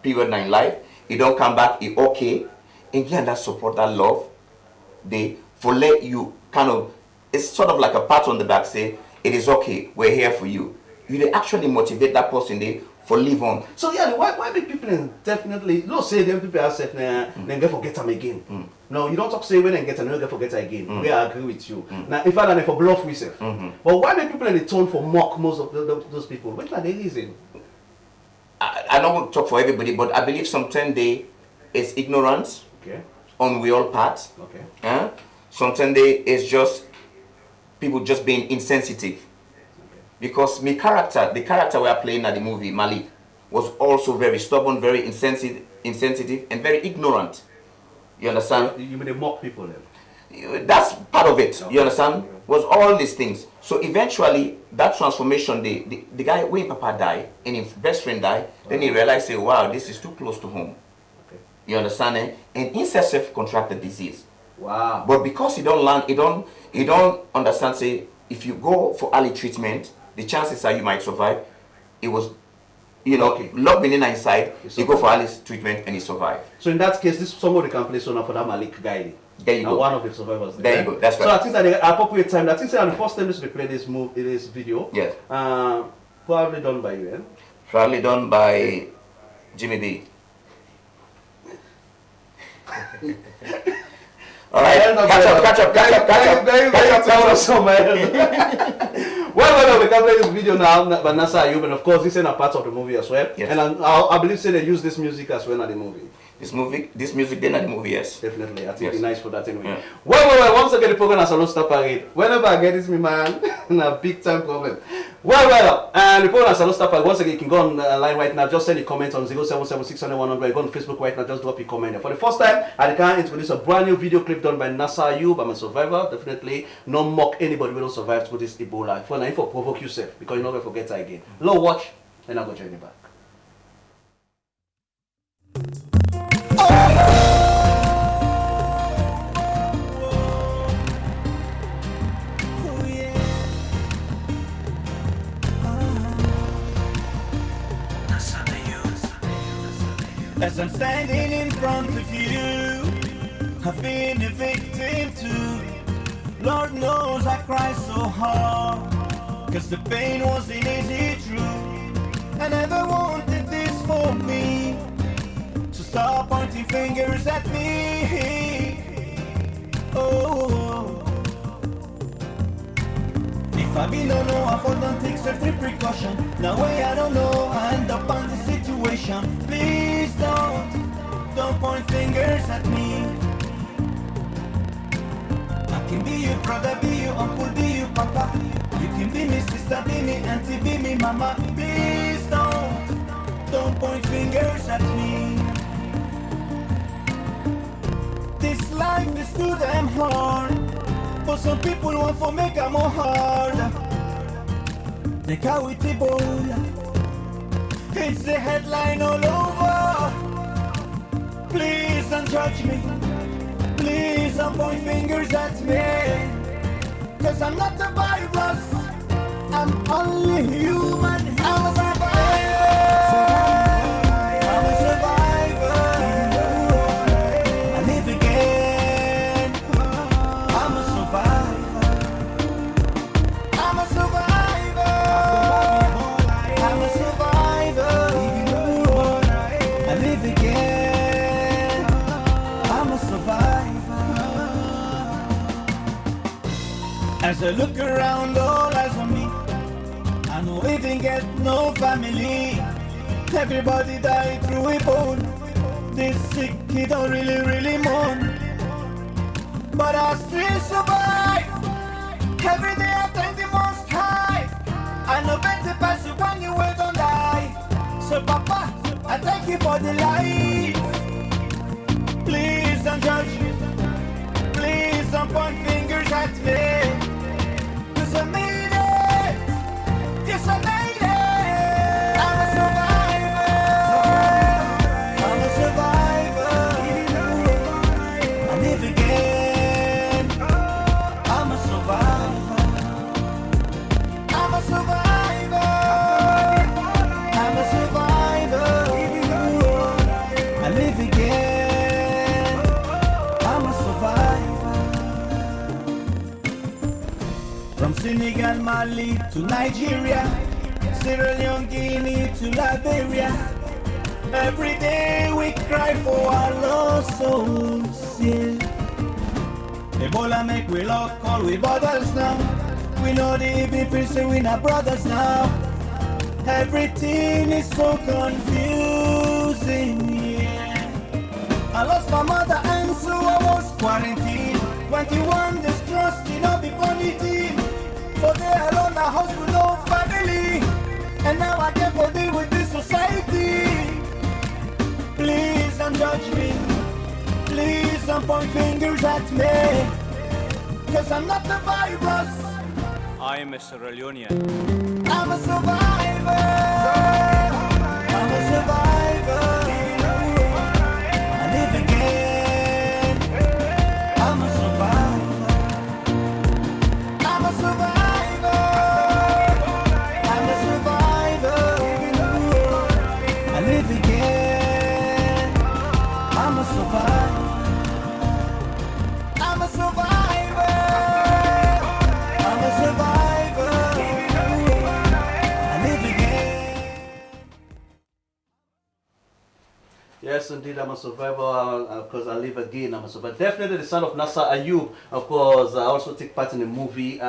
period in life. You don't come back, it okay. And again, that support, that love, they for let you kind of, it's sort of like a pat on the back, say, it is okay, we're here for you. You actually motivate that person there for live on. So yeah, why be people definitely, don't say them people are said, then get forget them again. No, you don't talk say when they get and get forget again. We agree with you. Now, in fact, for bluff we say. But why do people in the tone for mock most of those people? What are the reason? I don't want to talk for everybody, but I believe sometimes it's ignorance on we all part. Okay. Sometimes it's just people just being insensitive. Because the character we are playing at the movie, Malik, was also very stubborn, very insensitive, and very ignorant. You understand? You mean they mock people then? That's part of it. Okay. You understand? Was all these things. So eventually, that transformation, the guy, when Papa died, and his best friend died, then he realized, say, wow, this is too close to home. Okay. You understand? And he himself contracted disease. Wow. But because he don't learn, he don't understand, say, if you go for early treatment, the chances are you might survive. It was, you know, locked in inside, you go for early treatment and he survived. So in that case, this somebody can play song for that Malik guy. There you go. One of the survivors. There you go. That's right. So I think that the appropriate time, I think that the first time this we play this this video. Yes. Probably done by you, Probably done by Jimmy B. All right, catch up. Well, we can play this video now by Nasa Ayub, and of course, this is a part of the movie as well. Yes. And I believe they use this music as well in the movie. This music, then at the movie, yes. Definitely, I think it's nice for that anyway. Yeah. Well, once again, the program has a Salon Star Parade. Whenever I get this, me man, a big time problem. Well, and the program has Salon Star Parade. Once again, you can go on line right now. Just send a comment on 077-600-100. Go on Facebook right now. Just drop your comment. For the first time, I can introduce a brand new video clip done by Nasa Ayub. I'm a survivor. Definitely, not mock anybody who don't survive through this Ebola. For now, provoke yourself because you're not going to forget that again. Low watch, then I'll go join you back. As I'm standing in front of you, I've been a victim too. Lord knows I cry so hard, cause the pain wasn't easy, true. I never wanted this for me, so stop pointing fingers at me. Oh, if I be no know, I for don't take certain precaution. Now way I don't know, I end up on the situation. Please don't point fingers at me. I can be your brother, be your uncle, be your papa. You can be me sister, be me auntie, be me mama. Please don't point fingers at me. This life is too damn hard, but some people want to make it more hard. They call it Ebola. It's the headline all over. Please don't judge me. Please don't point fingers at me. Cause I'm not a virus, I'm only human. I'm a survivor. I'm a survivor. I live again. I'm a survivor. I'm a survivor. I'm a survivor. I live again. I'm a survivor. As I look around, all eyes on me. I know we didn't get no family. Everybody died through Ebola. This sick, he don't really mourn. but I still survive. Every day I thank the Most High. I know better pass you when you will don't die. So Papa, I thank you for the life. Please don't judge me. Please don't point fingers at me. 'Cause I made it. Yes, I made it. I'm a survivor. I'm a survivor. I live again. I'm a survivor. I'm a survivor. I'm a survivor. I live again. I'm a survivor. From Senegal, Mali to Nigeria, Sierra Leone, Guinea to Liberia. Every day we cry for our lost souls. Yeah. Ebola make we lock all we brothers now. We know the evil fish say we not brothers now. Everything is so confusing. Yeah. I lost my mother and so I was quarantined. 21 distrust, you know, before the team. For they alone, a house with no family. And now I can't deal with this society. Please don't judge me. Please don't point fingers at me. 'Cause I'm not the virus. I am a Sierra Leonean. I'm a survivor. I'm a survivor. I live again. I'm a survivor. I'm a survivor. I'm a survivor. I live again. I'm a survivor. I'm a survivor. I'm a survivor. I live again. Yes, indeed, I'm a survivor. Of course, I live again. I'm a survivor. Definitely the son of Nasser Ayub. Of course, I also take part in a movie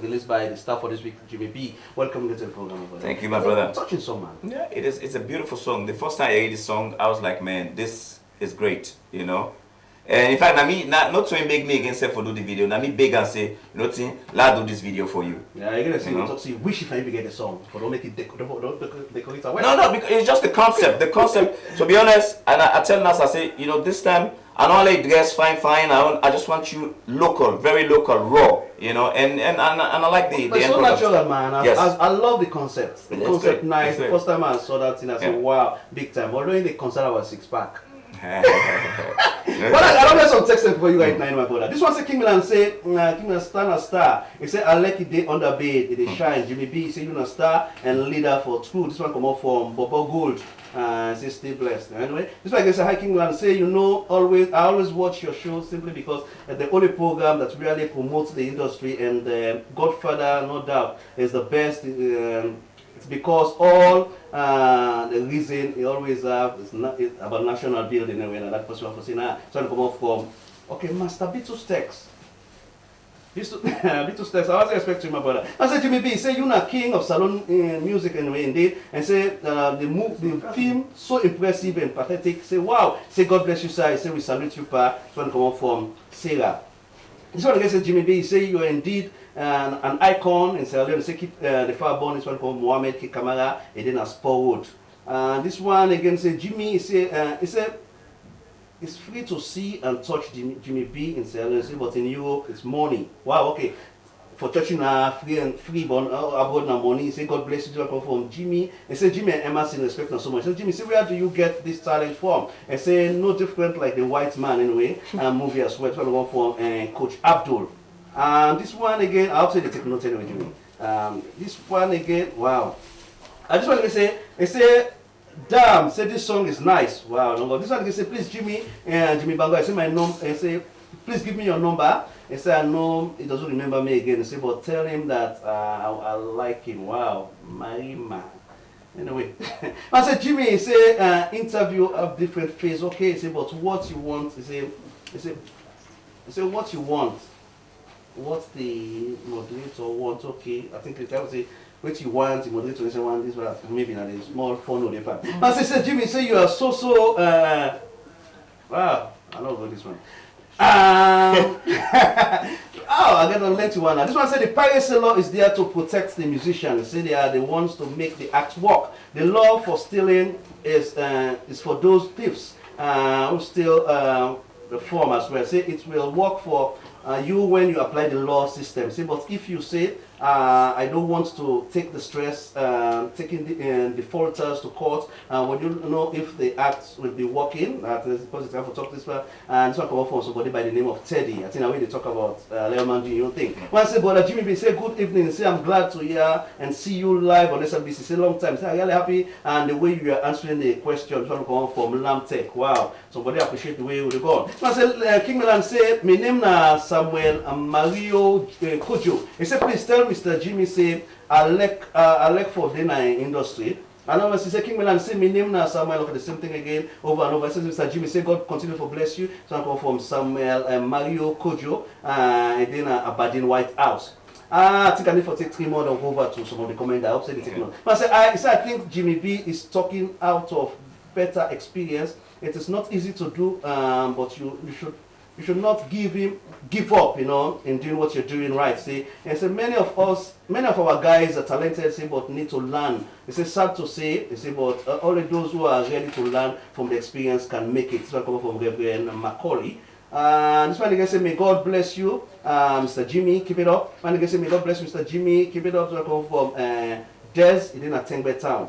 released by the staff for this week, Jimmy B. Welcome to the program. Thank you, my brother. Touching song, man. Yeah, it is. It's a beautiful song. The first time I heard this song, I was like, man, this is great, you know. And in fact, not to make me against for do the video. Now me beg and say, you know, let's do this video for you. Yeah, you're gonna say, you wish if I even get the song, but don't make it decorate away. No, because it's just the concept. The concept. To be honest, and I tell Nas, I say, you know, this time I don't like dress fine. I just want you local, very local, raw. You know, and I like the. It's so natural, man. Yes. I love the concept. The concept great. nice. The first time I saw that thing, I said, wow, big time. Although in the concert, I was 6-pack. But I don't have some text for you right now, my brother. This one say King Millan say, King Millan star. He say I like it day under bed, it shine. Jimmy B say you know star and leader for school. This one come up from Bobo Gold. Say stay blessed. Anyway, this one I say hi King Millan say you know I always watch your show simply because the only program that really promotes the industry and Godfather no doubt is the best. It's because all the reason he always have is about national building and that person was saying, trying to come off from, okay, Master B2 Stacks. B2 Stacks, I wasn't expecting my brother. I said, Jimmy B, say you're not king of salon music anyway, indeed, and say the film so impressive and pathetic. Say, wow, say God bless you, sir. Say we salute you, pa. Trying to come off from Sarah. This one again says Jimmy B, say you are indeed an icon in Sierra Leone. Say keep the far born. This one called Mohamed Kikamara, and then as Paul Wood. This one again say Jimmy. Say it's free to see and touch Jimmy B in Sierra Leone, but in Europe it's money. Wow, okay. For touching free born abroad now money. Say God bless you. This one from Jimmy. And say Jimmy and Emerson respect us so much. Say Jimmy, say where do you get this talent from? And say no different like the white man anyway. Movie as well. This one from Coach Abdul. This one again, I'll say the take note anyway, Jimmy. This one again, wow. I just want to say, damn, say this song is nice. Wow, no, this one again say, please Jimmy Bangura, I say my number, and say, please give me your number. And say I know he doesn't remember me again. And say, but tell him that I like him. Wow, my man. Anyway, I said Jimmy, he say interview of different phase. Okay, he say, but what you want? He say what you want. What the moderator wants, okay. I think I would say what you want, the moderator say want this, but maybe not a small phone or the part. I say Jimmy, say you are so wow, I don't know this one. Oh, I gotta let you one now. This one said the piracy law is there to protect the musicians. Say they are the ones to make the act work. The law for stealing is for those thieves who steal the form as well. Say it will work for you when you apply the law system. Say, but if you say I don't want to take the stress, taking the defaulters to court, would you know if the act will be working? Because it's time to talk this one, and this one come up from somebody by the name of Teddy. I think now when they talk about Leoman, you don't think. One say, brother Jimmy B, say good evening. Say I'm glad to hear and see you live on SLBC. Say long time. Say I'm really happy, and the way you are answering the question, this one come up from Lamtech. Wow, somebody appreciate the way you go. One say King Millan say my name na Samuel Mario Kojo. He said please tell Mr. Jimmy say I like for dinner industry. And obviously say King Millan say my name now Samuel, look at the same thing again over and over. Says Mr. Jimmy say God continue to bless you. So I come from Samuel Mario Kojo and then Aberdeen White House. I think I need to take 3 more and go over to some of the comments. I hope they take note. But I think Jimmy B is talking out of better experience. It is not easy to do, but you should not give up, you know, in doing what you're doing right. See, and so many of our guys are talented, say, but need to learn. It's sad to say, they say, but only those who are ready to learn from the experience can make it. This one coming from Reverend Macaulay. This one again say, may God bless you, Mr. Jimmy, keep it up. One again say, may God bless you, Mr. Jimmy, keep it up. This one coming from Des, he didn't attend Town.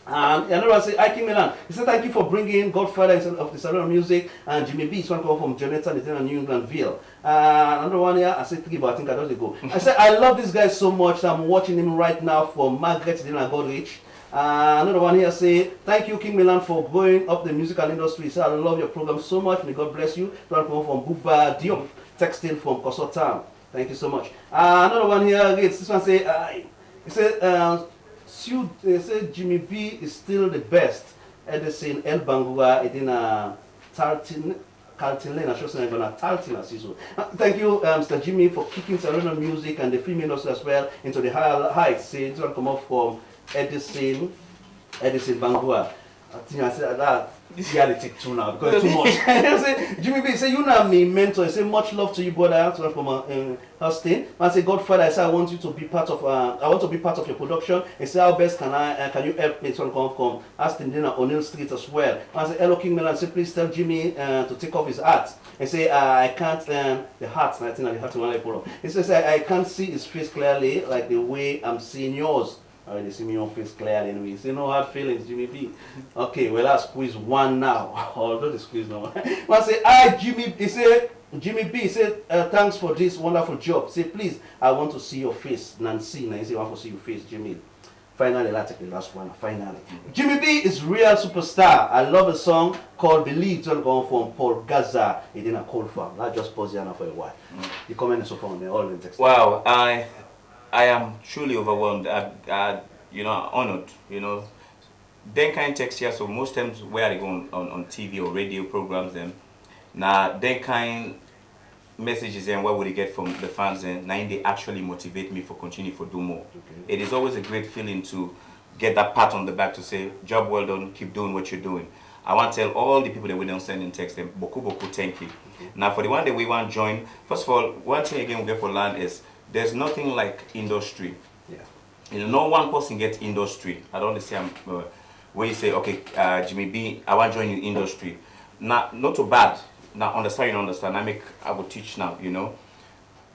Another one say, King Millan. He said, thank you for bringing Godfather of the Salon of Music and Jimmy B. This one come from Jonathan, it's in New Englandville. Another one here, I said 3, but I think I don't go. I said, I love this guy so much. I'm watching him right now from Margaret, then I got rich. Another one here say, thank you, King Millan, for growing up the musical industry. He said, I love your program so much. May God bless you. This one come from Buba Diop, texting from Koso Town. Thank you so much. Another one here, this one say, he said, they say Jimmy B is still the best. Edison El Bangura, Edina Carlton Lane, I should say I'm gonna Tartin as usual. Thank you, Mr. Jimmy, for kicking Sierra Leone music and the film industry as well into the higher heights. Say this one come up from Edison Bangura. I think I said that reality too now because it's too much. Say, Jimmy B, say you know me mentor. I say much love to you, brother. From Austin. I say Godfather. I say I want you to be part of. I want to be part of your production. I say how best can you help me? So come from Austin, then O'Neill Street as well. I say hello King Millan. Say please tell Jimmy to take off his hat. I say I can't the hat. I think the hat is one I pull up. He says I can't see his face clearly like the way I'm seeing yours. Already see me on face clearly anyway. Say no hard feelings, Jimmy B. Okay, well I'll squeeze one now. Although the squeeze now. I say hi Jimmy. He said Jimmy B. He said thanks for this wonderful job. Say please, I want to see your face. Nancy. Now he say I want to see your face, Jimmy. Finally, let's take the last one. Finally, Jimmy B is real superstar. I love a song called "Believe." It's going from Paul Gaza. He didn't call for. I just pause here now for a while. The comment so far, they all in text. Wow, I am truly overwhelmed. You know, honored. You know, then kind text here. So most times where I go on TV or radio programs, then now then kind messages and what would I get from the fans, and now they actually motivate me for continue for do more. Okay. It is always a great feeling to get that pat on the back to say job well done, keep doing what you're doing. I want to tell all the people that we don't send in text them boku thank you. Okay. Now for the one that we want to join, first of all, one thing again we get for land is there's nothing like industry. Yeah. You know, no one person gets industry. I don't understand where you say, okay, Jimmy B, I want to join the industry. Not too bad. Now understand, you understand. I will teach now, you know.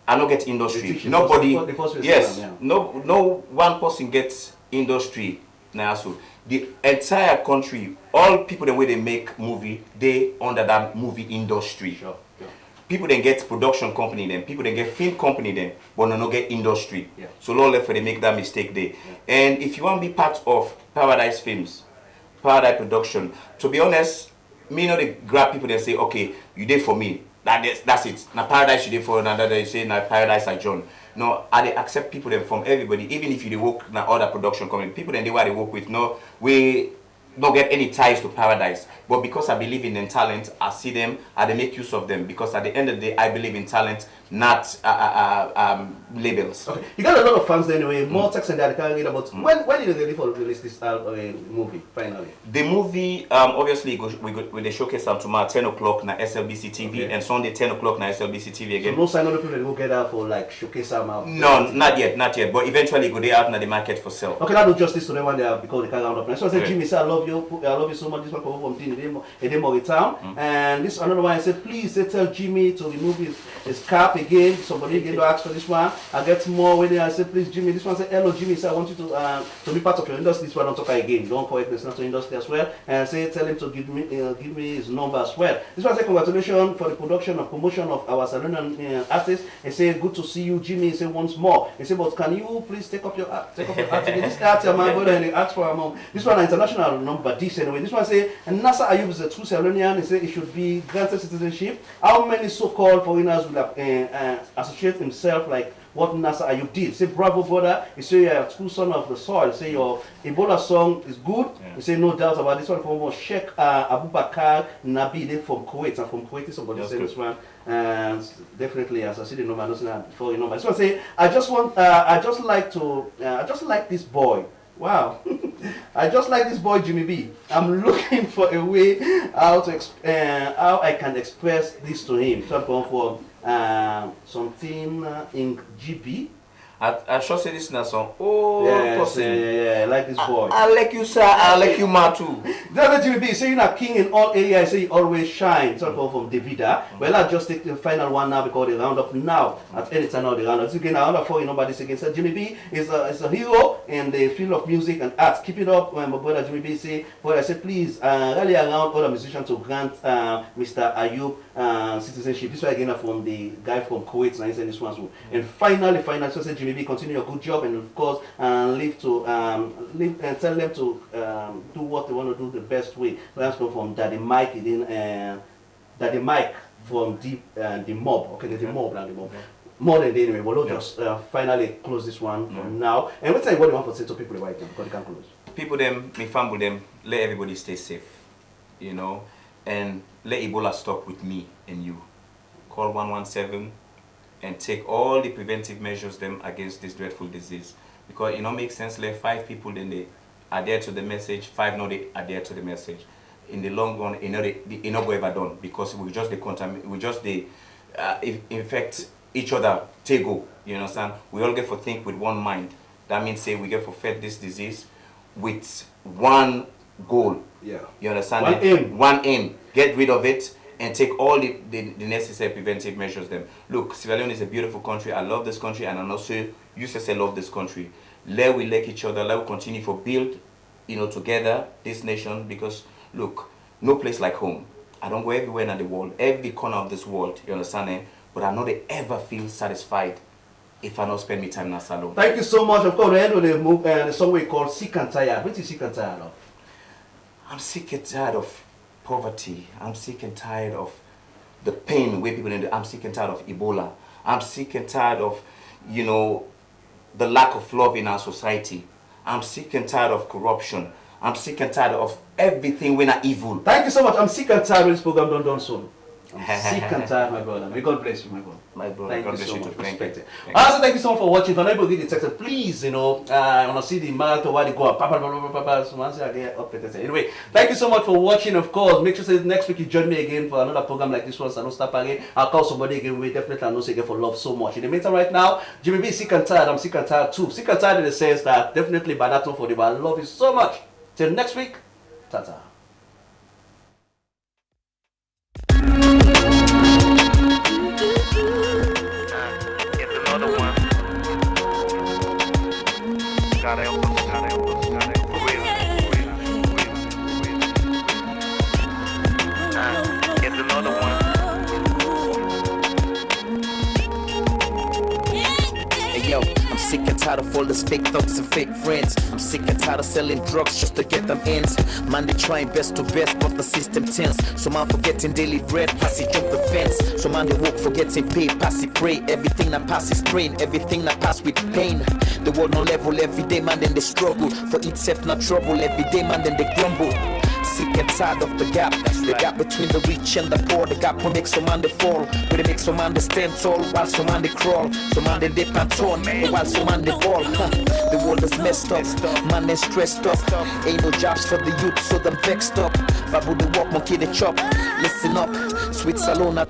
I don't get industry. Nobody, yes, yeah. No one person gets industry now. So the entire country, all people the way they make movie, they under that movie industry. Sure. People then get production company then, people then get film company then, but no get industry. Yeah. So low left for they make that mistake there. Yeah. And if you want to be part of Paradise Films, Paradise Production, to be honest, me not they grab people and say, okay, you did for me. That's it. Now Paradise you did for another day, you say now Paradise I John. No, I they accept people then from everybody, even if you they work now other production company. People then they want to work with, no, we don't get any ties to Paradise, but because I believe in them talent, I see them, I they make use of them, because at the end of the day, I believe in talent. not labels. Okay, you got a lot of fans anyway. More text and that I can't read about. When did they release this movie finally? The movie obviously we showcase them tomorrow 10 o'clock na SLBC TV and Sunday 10 o'clock na SLBC TV again. So no sign of people that go get out for like showcase them out. No, not yet. But eventually go they out na the market for sale. Okay, that do justice to them when they are because they can't round up. So I said, Jimmy, say I love you so much. This one come from Edemo town, and this another one I said, please tell Jimmy to remove his cap again. Somebody again to ask for this one. I get more when I said, please Jimmy. This one said, hello Jimmy, say I want you to be part of your industry. This one don't talk again. Don't correct this not to industry as well. And say tell him to give me his number as well. This one said congratulations for the production and promotion of our Sierra Leone artists. He said good to see you Jimmy. He said once more. He said but can you please take up your art again? This art your man brother and he asked for a mom. This one an international number this anyway. This one say and Nasser Ayub is a true Sierra Leonean. He said he should be granted citizenship. How many so-called foreigners will associate himself like what Nasser Ayub did? Say bravo brother. He say you're a true son of the soil. He say your Ebola song is good. He say no doubt about this one from Sheikh Abubakar Nabi from Kuwait. And from Kuwait somebody said this one. And definitely as I see the number, I don't know before you know. This one say I just like this boy. Wow. I just like this boy Jimmy B. I'm looking for a way how I can express this to him. So I'm going for something in GB. I should say this now song. Oh, yeah, I like this boy. I like you, sir. I like you, ma too. That's Jimmy B. Saying a king in all areas. Say he always shine. So from Davida. Well, I just take the final one now because they round up now. At any time now they round up. So again, I want to nobody again. So Jimmy B is a hero in the field of music and arts. Keep it up. When my brother Jimmy B say, boy, I said please rally around other musicians to grant Mr. Ayub citizenship. This one again from the guy from Kuwait. And he said this one too. And finally, so said Jimmy B, continue your good job and of course tell them to do what they want to do the best way. Let's go from Daddy Mike Daddy Mike from the mob. Okay, the mob and the mob. More than anyway, but we'll just finally close this one from now. And what's what you want to say to people right now because they can't close. People them, me family them, let everybody stay safe, you know, and let Ebola stop with me and you. Call 117 and take all the preventive measures them against this dreadful disease. Because it don't make sense let 5 people then they adhere to the message, 5 no they adhere to the message. In the long run, it not go ever done because we just infect each other, take go, you understand? We all get for think with one mind. That means say we get for fight this disease with one goal. Yeah. You understand? One aim. Get rid of it and take all the necessary preventive measures them. Look, Sierra Leone is a beautiful country. I love this country and I also you say love this country. Let we like each other, let we continue to build, you know, together this nation because look, no place like home. I don't go everywhere in the world, every corner of this world, you understand? Eh? But I know they ever feel satisfied if I not spend me time in a salon. Thank you so much. Of course, the end of the song we call Sick and Tired. What is sick and tired of? I'm sick and tired of poverty. I'm sick and tired of the pain where people in I'm sick and tired of Ebola. I'm sick and tired of, you know, the lack of love in our society. I'm sick and tired of corruption. I'm sick and tired of everything when I'm evil. Thank you so much. I'm sick and tired of this program done soon. I'm sick and tired, my brother. May God bless you, my brother. My brother, thank God you bless so you much. too. Respect it. Also, thank you so much for watching. If I'm able to get the text, please, you know, I want to see the marathon where they go up. Anyway, thank you so much for watching. Of course, make sure next week you join me again for another program like this one. Salon Stop again. I'll call somebody again. We definitely know again for love so much. In the meantime, right now, Jimmy B is sick and tired. I'm sick and tired too. Sick and tired in the sense that definitely by that one for the I love you so much. Till next week, ta-ta. Gotta help us, gotta help us, gotta help us. Here's another one. Hey yo, I'm sick and tired of all this fake thugs and fake friends. I'm sick and tired of selling drugs just to get them ends. Man, they trying best to best, but the system tense. So man forgetting daily bread, passy jump the fence. So man they work for getting paid, passy pray. Everything that passes praying, everything that pass with pain. The world no level, every day man then they struggle. For itself not trouble, every day man then they grumble. Sick and tired of the gap. The gap between the rich and the poor. The gap will make some man they fall. Will they make some man they stand tall while some man they crawl. Some man they dip and torn while some man they fall. The world is messed up. Man they stressed up. Ain't no jobs for the youth, so them vexed up. Babu the walk, monkey the chop. Listen up, sweet Salona.